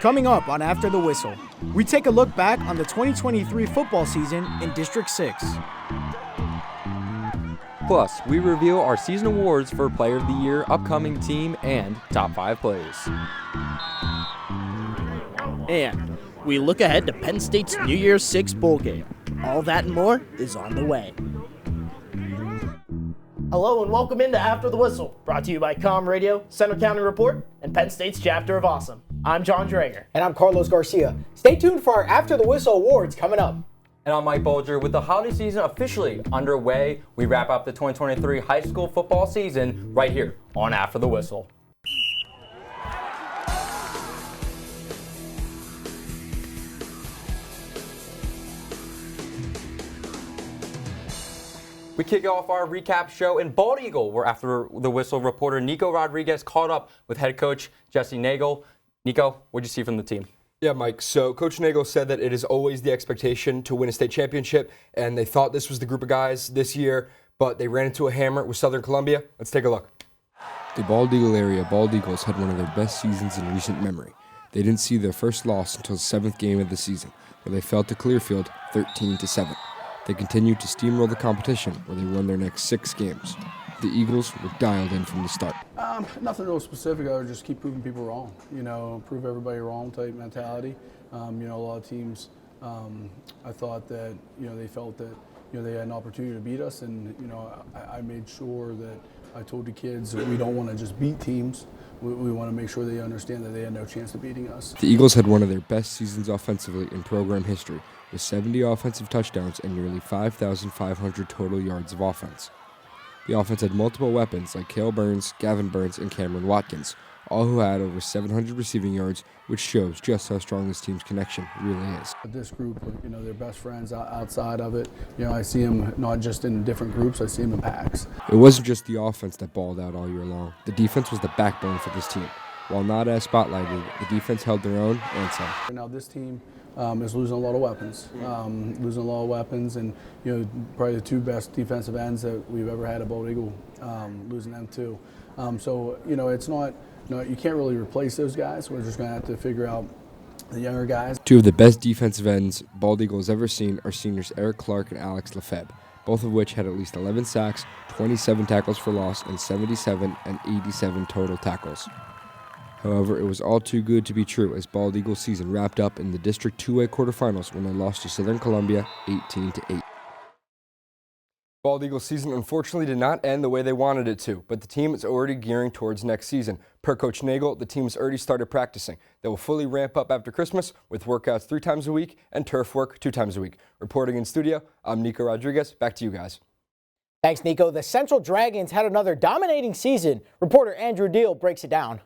Coming up on After the Whistle, we take a look back on the 2023 football season in District 6. Plus, we reveal our season awards for Player of the Year, upcoming team, and top 5 plays. And we look ahead to Penn State's New Year's Six bowl game. All that and more is on the way. Hello and welcome into After the Whistle, brought to you by Com Radio, Center County Report, and Penn State's Chapter of Awesome. I'm John Drager. And I'm Carlos Garcia. Stay tuned for our After the Whistle awards coming up. And I'm Mike Bolger. With the holiday season officially underway, we wrap up the 2023 high school football season right here on After the Whistle. We kick off our recap show in Bald Eagle, where After the Whistle reporter Nico Rodriguez caught up with head coach Jesse Nagel. Nico, what did you see from the team? Yeah, Mike. So Coach Nagel said that it is always the expectation to win a state championship, and they thought this was the group of guys this year, but they ran into a hammer with Southern Columbia. Let's take a look. The Bald Eagle area, Bald Eagles had one of their best seasons in recent memory. They didn't see their first loss until the 7th game of the season, where they fell to Clearfield 13-7. They continued to steamroll the competition, where they won their next 6 games. The Eagles were dialed in from the start. Nothing real specific. I would just keep proving people wrong. Prove everybody wrong type mentality. A lot of teams, I thought that they felt that they had an opportunity to beat us, and I made sure that I told the kids that we don't want to just beat teams. We want to make sure they understand that they had no chance of beating us. The Eagles had one of their best seasons offensively in program history, with 70 offensive touchdowns and nearly 5,500 total yards of offense. The offense had multiple weapons like Cale Burns, Gavin Burns, and Cameron Watkins, all who had over 700 receiving yards, which shows just how strong this team's connection really is. This group, they're best friends outside of it. I see them not just in different groups, I see them in packs. It wasn't just the offense that balled out all year long. The defense was the backbone for this team. While not as spotlighted, the defense held their own and some. Now this team is losing a lot of weapons, and probably the 2 best defensive ends that we've ever had at Bald Eagle, losing them too. It's not, you can't really replace those guys. We're just going to have to figure out the younger guys. 2 of the best defensive ends Bald Eagle has ever seen are seniors Eric Clark and Alex Lefebvre, both of which had at least 11 sacks, 27 tackles for loss, and 77 and 87 total tackles. However, it was all too good to be true as Bald Eagles' season wrapped up in the District 2A quarterfinals when they lost to Southern Columbia 18-8. Bald Eagles' season unfortunately did not end the way they wanted it to, but the team is already gearing towards next season. Per Coach Nagel, the team has already started practicing. They will fully ramp up after Christmas with workouts 3 times a week and turf work 2 times a week. Reporting in studio, I'm Nico Rodriguez. Back to you guys. Thanks, Nico. The Central Dragons had another dominating season. Reporter Andrew Deal breaks it down.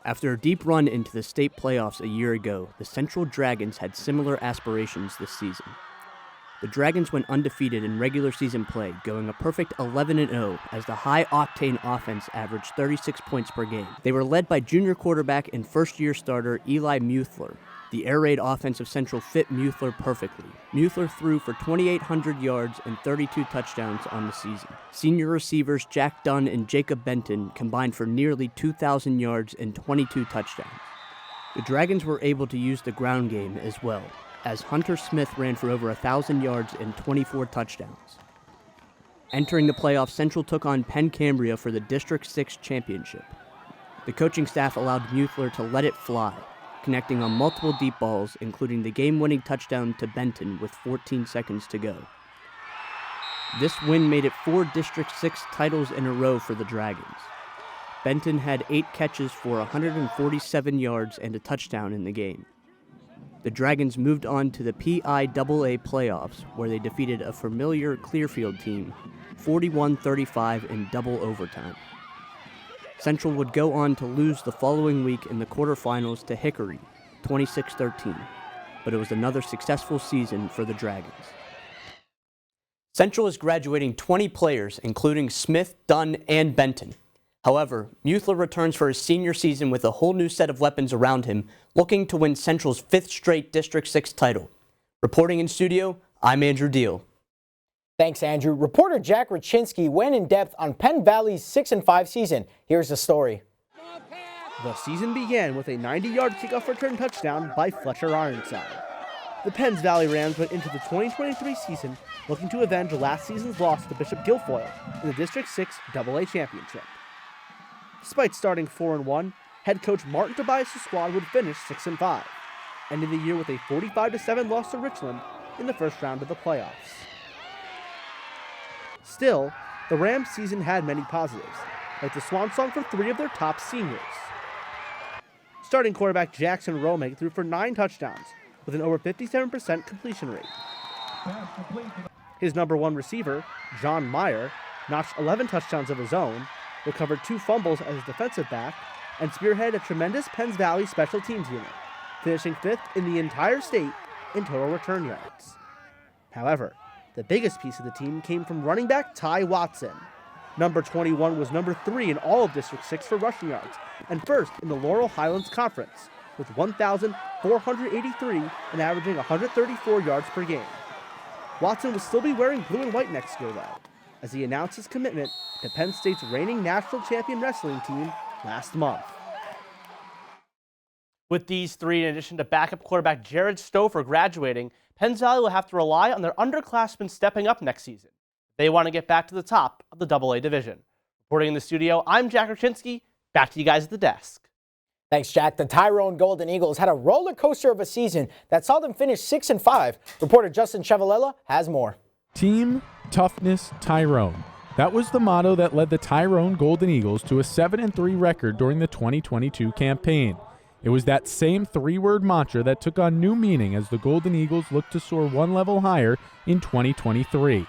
After a deep run into the state playoffs a year ago, the Central Dragons had similar aspirations this season. The Dragons went undefeated in regular season play, going a perfect 11-0 as the high-octane offense averaged 36 points per game. They were led by junior quarterback and first-year starter Eli Muethler. The air raid offense of Central fit Muethler perfectly. Muethler threw for 2,800 yards and 32 touchdowns on the season. Senior receivers Jack Dunn and Jacob Benton combined for nearly 2,000 yards and 22 touchdowns. The Dragons were able to use the ground game as well, as Hunter Smith ran for over 1,000 yards and 24 touchdowns. Entering the playoffs, Central took on Penn Cambria for the District 6 championship. The coaching staff allowed Muethler to let it fly, connecting on multiple deep balls, including the game-winning touchdown to Benton with 14 seconds to go. This win made it 4 District 6 titles in a row for the Dragons. Benton had 8 catches for 147 yards and a touchdown in the game. The Dragons moved on to the PIAA playoffs, where they defeated a familiar Clearfield team, 41-35 in double overtime. Central would go on to lose the following week in the quarterfinals to Hickory, 26-13, but it was another successful season for the Dragons. Central is graduating 20 players, including Smith, Dunn, and Benton. However, Muethler returns for his senior season with a whole new set of weapons around him, looking to win Central's 5th straight District 6 title. Reporting in studio, I'm Andrew Deal. Thanks, Andrew. Reporter Jack Raczynski went in depth on Penn Valley's 6-5 season. Here's the story. The season began with a 90-yard kickoff return touchdown by Fletcher Ironside. The Penns Valley Rams went into the 2023 season looking to avenge last season's loss to Bishop Guilfoyle in the District 6 AA Championship. Despite starting 4-1, head coach Martin Tobias' squad would finish 6-5, ending the year with a 45-7 loss to Richland in the first round of the playoffs. Still, the Rams season had many positives, like the swan song for 3 of their top seniors. Starting quarterback Jackson Romig threw for 9 touchdowns, with an over 57% completion rate. His number 1 receiver, John Meyer, notched 11 touchdowns of his own, recovered 2 fumbles as a defensive back, and spearheaded a tremendous Penns Valley special teams unit, finishing 5th in the entire state in total return yards. However, the biggest piece of the team came from running back Ty Watson. Number 21 was number 3 in all of District 6 for rushing yards, and first in the Laurel Highlands Conference, with 1,483 and averaging 134 yards per game. Watson will still be wearing blue and white next year, though, as he announced his commitment to Penn State's reigning national champion wrestling team last month. With these 3, in addition to backup quarterback Jared Stouffer graduating, Penns Valley will have to rely on their underclassmen stepping up next season. They want to get back to the top of the AA division. Reporting in the studio, I'm Jack Raczynski. Back to you guys at the desk. Thanks, Jack. The Tyrone Golden Eagles had a roller coaster of a season that saw them finish 6-5. Reporter Justin Chevalella has more. Team Toughness Tyrone. That was the motto that led the Tyrone Golden Eagles to a 7-3 record during the 2022 campaign. It was that same 3-word mantra that took on new meaning as the Golden Eagles looked to soar one level higher in 2023.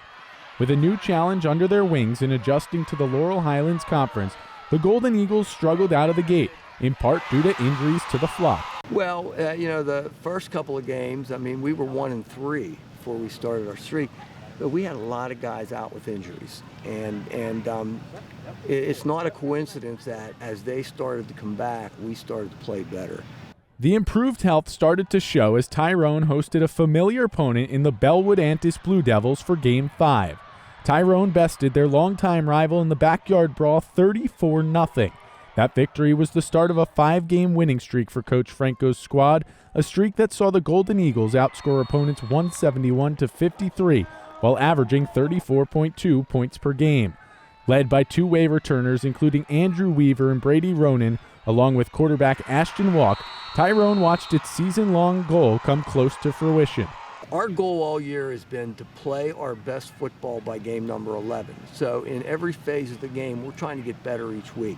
With a new challenge under their wings in adjusting to the Laurel Highlands Conference, the Golden Eagles struggled out of the gate, in part due to injuries to the flock. Well, the first couple of games, we were 1-3 before we started our streak, but we had a lot of guys out with injuries. And it's not a coincidence that as they started to come back, we started to play better. The improved health started to show as Tyrone hosted a familiar opponent in the Bellwood Antis Blue Devils for Game 5. Tyrone bested their longtime rival in the backyard brawl 34-0. That victory was the start of a 5-game winning streak for Coach Franco's squad, a streak that saw the Golden Eagles outscore opponents 171-53 while averaging 34.2 points per game. Led by 2 wave returners including Andrew Weaver and Brady Ronan, along with quarterback Ashton Walk, Tyrone watched its season-long goal come close to fruition. Our goal all year has been to play our best football by game number 11. So in every phase of the game, we're trying to get better each week.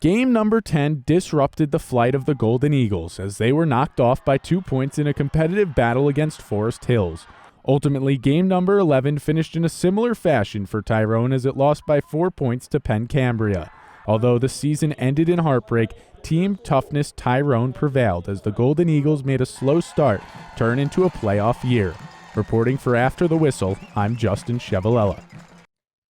Game number 10 disrupted the flight of the Golden Eagles as they were knocked off by 2 points in a competitive battle against Forest Hills. Ultimately, game number 11 finished in a similar fashion for Tyrone as it lost by 4 points to Penn Cambria. Although the season ended in heartbreak, Team Toughness Tyrone prevailed as the Golden Eagles made a slow start turn into a playoff year. Reporting for After the Whistle, I'm Justin Chevalella.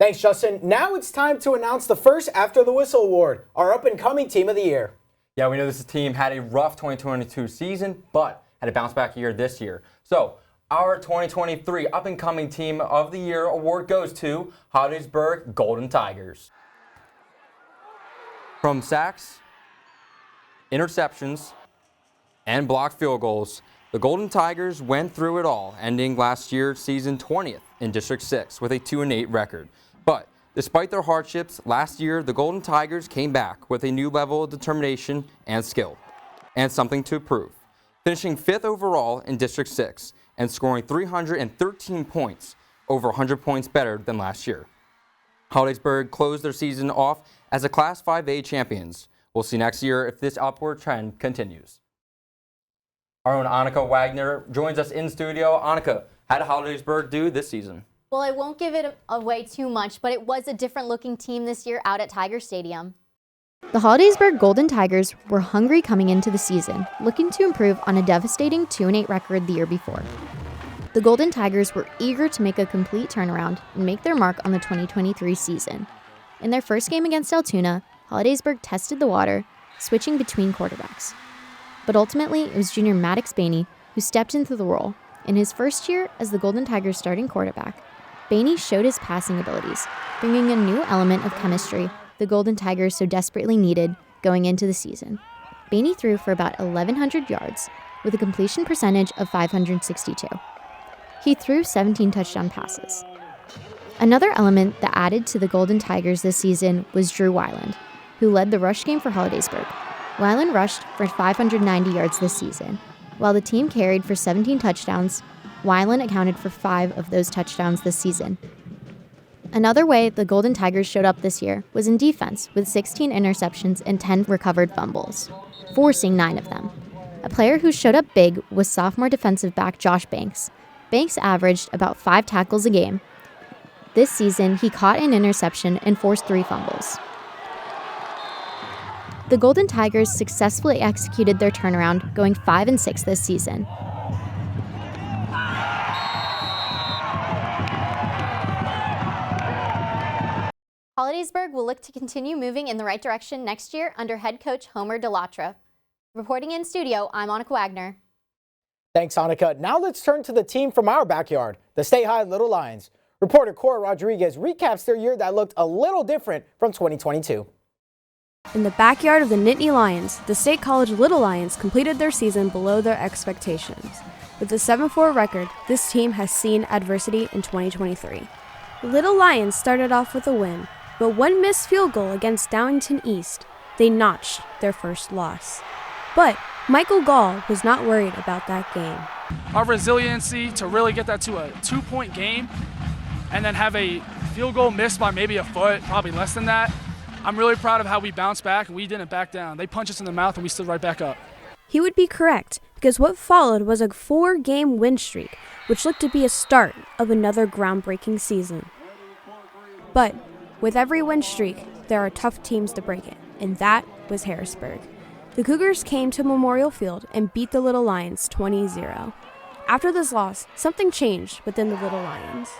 Thanks, Justin. Now it's time to announce the first After the Whistle Award, our up-and-coming Team of the Year. Yeah, we know this team had a rough 2022 season, but had a bounce-back year this year. So, our 2023 up-and-coming Team of the Year award goes to Hollidaysburg Golden Tigers. From sacks, interceptions, and blocked field goals, the Golden Tigers went through it all, ending last year's season 20th in District 6 with a 2-8 record. But despite their hardships, last year the Golden Tigers came back with a new level of determination and skill, and something to prove, finishing 5th overall in District 6 and scoring 313 points, over 100 points better than last year. Hollidaysburg closed their season off as a Class 5A champions. We'll see next year if this upward trend continues. Our own Annika Wagner joins us in studio. Annika, how did Hollidaysburg do this season? Well, I won't give it away too much, but it was a different looking team this year out at Tiger Stadium. The Hollidaysburg Golden Tigers were hungry coming into the season, looking to improve on a devastating 2-8 record the year before. The Golden Tigers were eager to make a complete turnaround and make their mark on the 2023 season. In their first game against Altoona, Hollidaysburg tested the water, switching between quarterbacks. But ultimately, it was junior Maddox Bainey who stepped into the role. In his first year as the Golden Tigers starting quarterback, Bainey showed his passing abilities, bringing a new element of chemistry the Golden Tigers so desperately needed going into the season. Bainey threw for about 1,100 yards with a completion percentage of 562. He threw 17 touchdown passes. Another element that added to the Golden Tigers this season was Drew Weiland, who led the rush game for Hollidaysburg. Weiland rushed for 590 yards this season. While the team carried for 17 touchdowns, Weiland accounted for 5 of those touchdowns this season. Another way the Golden Tigers showed up this year was in defense, with 16 interceptions and 10 recovered fumbles, forcing 9 of them. A player who showed up big was sophomore defensive back Josh Banks. Banks averaged about 5 tackles a game. This season, he caught an interception and forced 3 fumbles. The Golden Tigers successfully executed their turnaround, going 5-6 this season. Hollidaysburg will look to continue moving in the right direction next year under head coach Homer Delatra. Reporting in studio, I'm Annika Wagner. Thanks, Annika. Now let's turn to the team from our backyard, the State High Little Lions. Reporter Cora Rodriguez recaps their year that looked a little different from 2022. In the backyard of the Nittany Lions, the State College Little Lions completed their season below their expectations. With a 7-4 record, this team has seen adversity in 2023. The Little Lions started off with a win, but one missed field goal against Downington East, they notched their first loss. But Michael Gall was not worried about that game. Our resiliency to really get that to a 2-point game and then have a field goal missed by maybe a foot, probably less than that. I'm really proud of how we bounced back and we didn't back down. They punched us in the mouth and we stood right back up. He would be correct, because what followed was a 4-game win streak, which looked to be a start of another groundbreaking season. But with every win streak, there are tough teams to break it, and that was Harrisburg. The Cougars came to Memorial Field and beat the Little Lions 20-0. After this loss, something changed within the Little Lions.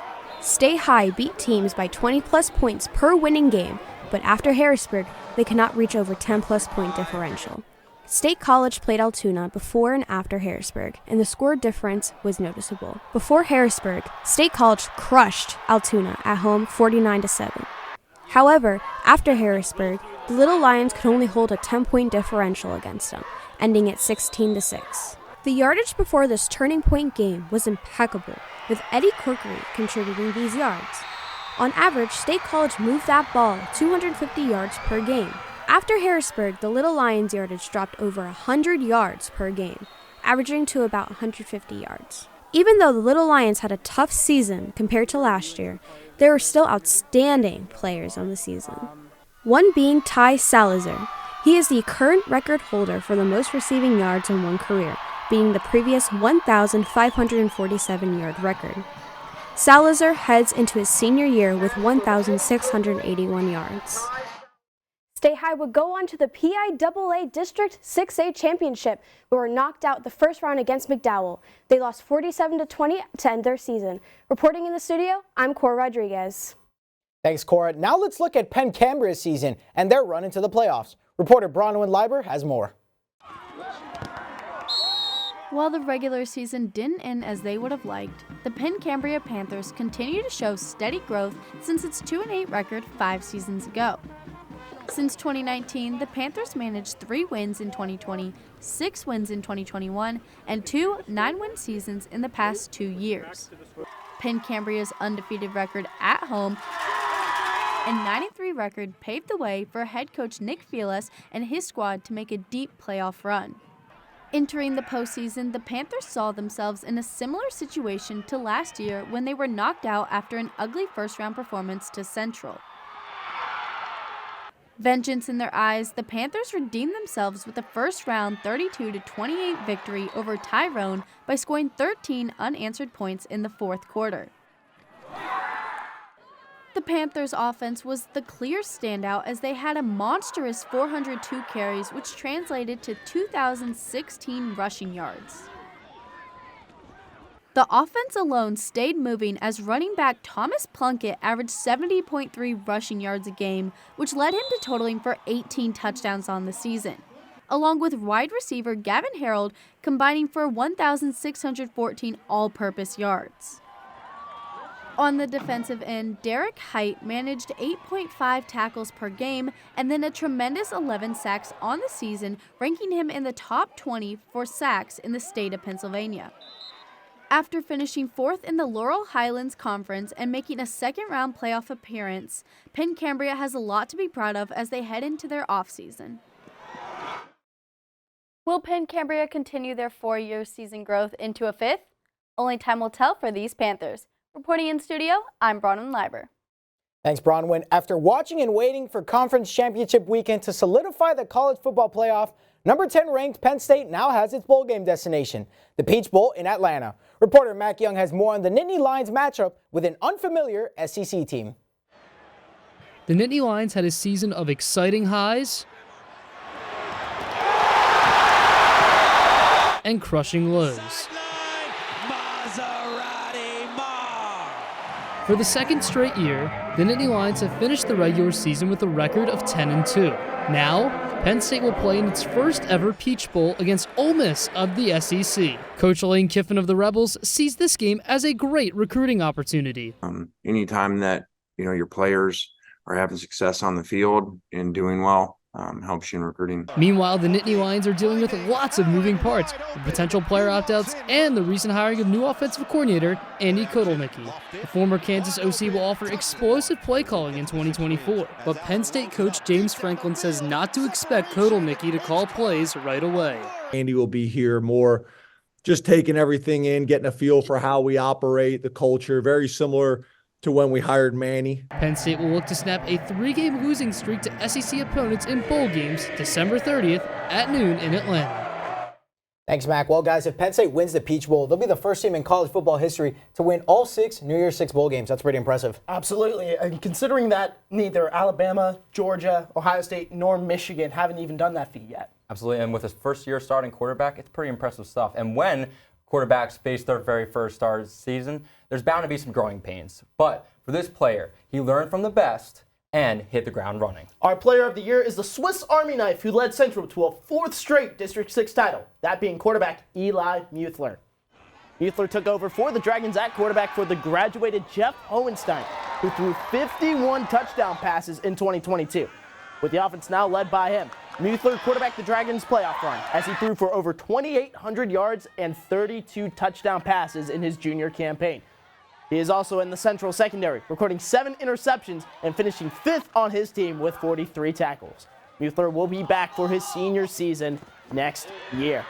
State High beat teams by 20-plus points per winning game, but after Harrisburg, they could not reach over 10-plus point differential. State College played Altoona before and after Harrisburg, and the score difference was noticeable. Before Harrisburg, State College crushed Altoona at home 49-7. However, after Harrisburg, the Little Lions could only hold a 10-point differential against them, ending at 16-6. The yardage before this turning point game was impeccable, with Eddie Corkery contributing these yards. On average, State College moved that ball 250 yards per game. After Harrisburg, the Little Lions' yardage dropped over 100 yards per game, averaging to about 150 yards. Even though the Little Lions had a tough season compared to last year, there were still outstanding players on the season. One being Ty Salazar. He is the current record holder for the most receiving yards in one career, beating the previous 1,547-yard record. Salazar heads into his senior year with 1,681 yards. State High would go on to the PIAA District 6A Championship, but were knocked out the first round against McDowell. They lost 47-20 to end their season. Reporting in the studio, I'm Cora Rodriguez. Thanks, Cora. Now let's look at Penn Cambria's season and their run into the playoffs. Reporter Bronwyn Leiber has more. While the regular season didn't end as they would have liked, the Penn Cambria Panthers continue to show steady growth since its 2-8 record 5 seasons ago. Since 2019, the Panthers managed 3 wins in 2020, 6 wins in 2021, and 2 9-win seasons in the past 2 years. Penn Cambria's undefeated record at home and 93 record paved the way for head coach Nick Fielas and his squad to make a deep playoff run. Entering the postseason, the Panthers saw themselves in a similar situation to last year when they were knocked out after an ugly first-round performance to Central. Vengeance in their eyes, the Panthers redeemed themselves with a first-round 32-28 victory over Tyrone by scoring 13 unanswered points in the fourth quarter. The Panthers' offense was the clear standout as they had a monstrous 402 carries, which translated to 2,016 rushing yards. The offense alone stayed moving as running back Thomas Plunkett averaged 70.3 rushing yards a game, which led him to totaling for 18 touchdowns on the season, along with wide receiver Gavin Harold combining for 1,614 all-purpose yards. On the defensive end, Derek Height managed 8.5 tackles per game and then a tremendous 11 sacks on the season, ranking him in the top 20 for sacks in the state of Pennsylvania. After finishing 4th in the Laurel Highlands Conference and making a second-round playoff appearance, Penn Cambria has a lot to be proud of as they head into their offseason. Will Penn Cambria continue their 4-year season growth into a 5th? Only time will tell for these Panthers. Reporting in studio, I'm Bronwyn Leiber. Thanks, Bronwyn. After watching and waiting for conference championship weekend to solidify the college football playoff, number 10 ranked Penn State now has its bowl game destination, the Peach Bowl in Atlanta. Reporter Mac Young has more on the Nittany Lions matchup with an unfamiliar SEC team. The Nittany Lions had a season of exciting highs and crushing lows. For the second straight year, the Nittany Lions have finished the regular season with a record of 10-2. Now, Penn State will play in its first ever Peach Bowl against Ole Miss of the SEC. Coach Lane Kiffin of the Rebels sees this game as a great recruiting opportunity. Anytime that your players are having success on the field and doing well, helps you in recruiting. Meanwhile, the Nittany Lions are dealing with lots of moving parts, with potential player opt-outs and the recent hiring of new offensive coordinator Andy Kotelnicki. The former Kansas OC will offer explosive play calling in 2024, but Penn State coach James Franklin says not to expect Kotelnicki to call plays right away. Andy will be here more just taking everything in, getting a feel for how we operate, the culture, very similar to when we hired Manny. Penn State will look to snap a 3-game losing streak to SEC opponents in bowl games December 30th at noon in Atlanta. Thanks, Mac. Well, guys, if Penn State wins the Peach Bowl, they'll be the first team in college football history to win all 6 New Year's Six bowl games. That's pretty impressive. Absolutely. And considering that neither Alabama, Georgia, Ohio State, nor Michigan haven't even done that feat yet. Absolutely. And with his first year starting quarterback, it's pretty impressive stuff. And when quarterbacks face their very first start season, there's bound to be some growing pains. But for this player, he learned from the best and hit the ground running. Our player of the year is the Swiss Army knife who led Central to a 4th straight District 6 title, that being quarterback Eli Muethler. Muethler took over for the Dragons at quarterback for the graduated Jeff Hohenstein, who threw 51 touchdown passes in 2022. With the offense now led by him, Muethler quarterbacked the Dragons' playoff run as he threw for over 2,800 yards and 32 touchdown passes in his junior campaign. He is also in the Central secondary, recording 7 interceptions and finishing 5th on his team with 43 tackles. Muethler will be back for his senior season next year.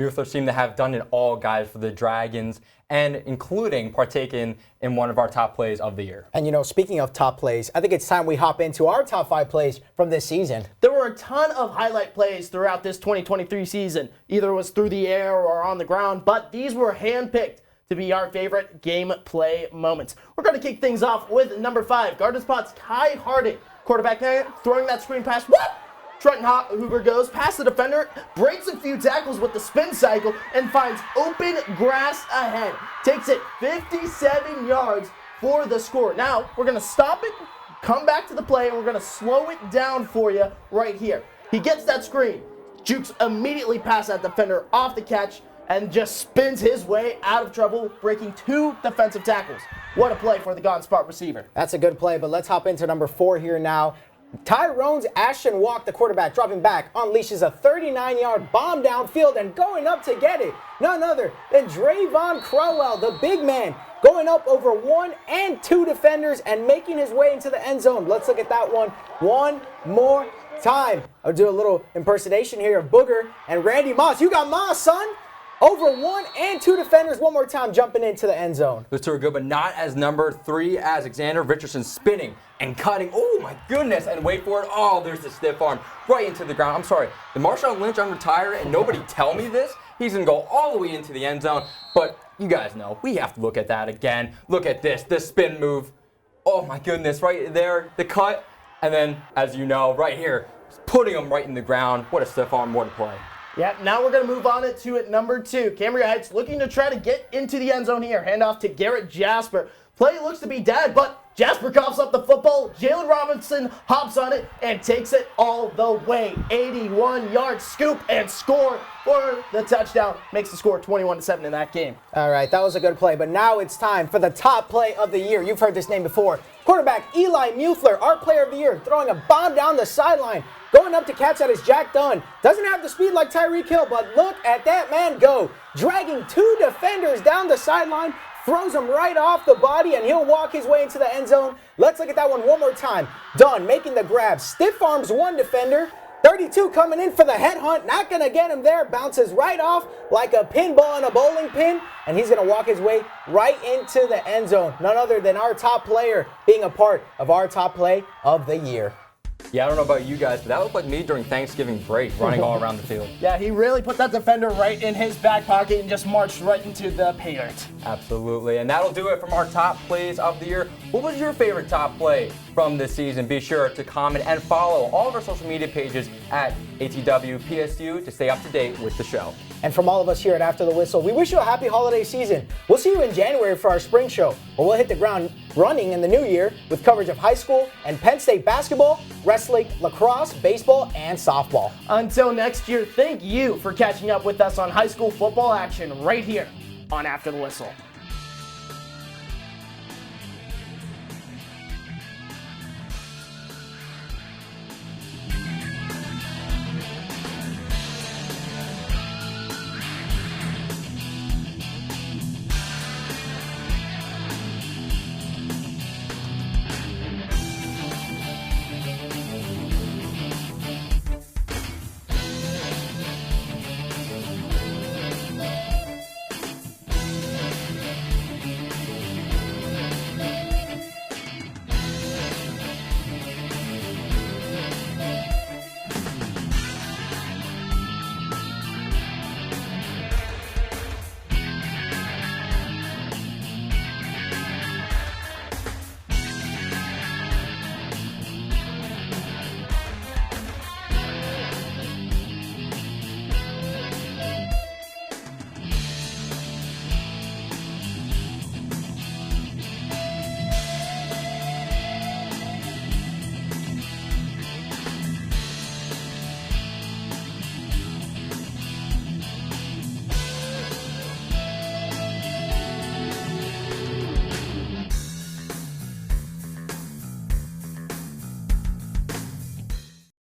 Muethler seemed to have done it all, guys, for the Dragons, and including partaking in one of our top plays of the year. And speaking of top plays, I think it's time we hop into our top 5 plays from this season. There were a ton of highlight plays throughout this 2023 season. Either it was through the air or on the ground, but these were handpicked to be our favorite game play moments. We're going to kick things off with number 5, Garden Spot's Kai Harding. Quarterback there, throwing that screen pass. What? Trenton Hoover goes past the defender, breaks a few tackles with the spin cycle, and finds open grass ahead. Takes it 57 yards for the score. Now, we're going to stop it, come back to the play, and we're going to slow it down for you right here. He gets that screen, jukes immediately past that defender off the catch, and just spins his way out of trouble, breaking 2 defensive tackles. What a play for the Garden Spot receiver. That's a good play, but let's hop into number 4 here now. Tyrone's Ashton Walk, the quarterback, dropping back, unleashes a 39-yard bomb downfield and going up to get it. None other than Drayvon Crowell, the big man, going up over 1 and 2 defenders and making his way into the end zone. Let's look at that one more time. I'll do a little impersonation here of Booger and Randy Moss. You got Moss, son. Over 1 and 2 defenders one more time jumping into the end zone. Those two are good, but not as number 3 as Xander Richardson spinning and cutting. Oh my goodness, and wait for it. Oh, there's the stiff arm right into the ground. I'm sorry, did Marshawn Lynch unretire and nobody tell me this? He's gonna go all the way into the end zone, but you guys know, we have to look at that again. Look at this spin move. Oh my goodness, right there, the cut, and then, as you know, right here, putting him right in the ground. What a stiff arm, what a play. Yeah, now we're going to move on to it number 2. Cambria Heights looking to try to get into the end zone here. Handoff to Garrett Jasper. Play looks to be dead, but Jasper coughs up the football. Jalen Robinson hops on it and takes it all the way. 81-yard scoop and score for the touchdown. Makes the score 21-7 in that game. All right, that was a good play, but now it's time for the top play of the year. You've heard this name before. Quarterback Eli Muethler, our player of the year, throwing a bomb down the sideline. Going up to catch that is Jack Dunn. Doesn't have the speed like Tyreek Hill, but look at that man go. Dragging 2 defenders down the sideline, throws him right off the body, and he'll walk his way into the end zone. Let's look at that one more time. Dunn making the grab, stiff arms 1 defender. 32 coming in for the headhunt, not going to get him there, bounces right off like a pinball on a bowling pin, and he's going to walk his way right into the end zone. None other than our top player being a part of our top play of the year. Yeah, I don't know about you guys, but that looked like me during Thanksgiving break, running all around the field. Yeah, he really put that defender right in his back pocket and just marched right into the pay dirt. Absolutely, and that'll do it from our top plays of the year. What was your favorite top play from this season? Be sure to comment and follow all of our social media pages at ATWPSU to stay up to date with the show. And from all of us here at After the Whistle, we wish you a happy holiday season. We'll see you in January for our spring show, where we'll hit the ground running in the new year with coverage of high school and Penn State basketball, wrestling, lacrosse, baseball, and softball. Until next year, thank you for catching up with us on high school football action right here on After the Whistle.